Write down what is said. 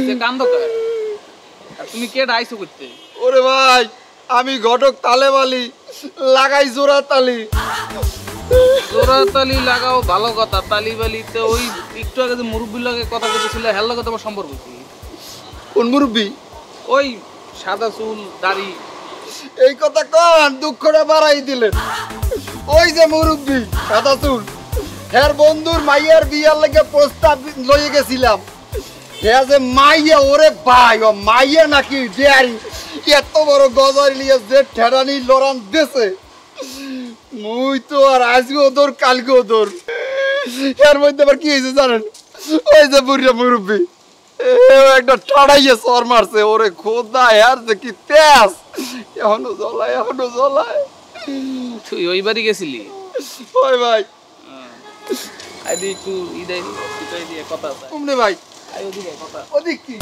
হইছে কান্দ কে আর তুমি কে ডাইছো করতে ওরে ভাই আমি ঘটক তালেবালি লাগাই জোড়া তালি তালি লাগাও ভালো কথা তালি বালিতে ওই একটু আগে যে মুরব্বির লগে কথা কইছিল হেল লগে তোমার সম্পর্ক কি কোন মুরব্বি ওই সাদা চুল দাড়ি এই কথা কোন দুঃখটা বাড়াই দিলেন ওই যে মুরব্বি সাদা চুল হের বন্ধুর মাইয়ার বিয়ার লাগে প্রস্তাব লইয়ে গেছিলাম হে যে মাইয়া ওরে ভাই ও মাইয়া নাকি ডেয়ারি এত বড় গজারি লিয়ে যে ঠেরানি লড়ান দেছে মুই তো আর আজকে ওদর কালকে ওদর এর মধ্যে আবার কি হয়েছে জানেন ওই যে বুড়িয়া মুরব্বি একটা ঠাড়াইয়ে সর মারছে ওরে খোদা আর যে কি তেজ এখনো জ্বলায় তুই ওই বাড়ি গেছিলি ওই ভাই আইদি একটু ইদাই দিয়ে কথা আছে তুমি ভাই আই ওদিকে কথা ওদিক কি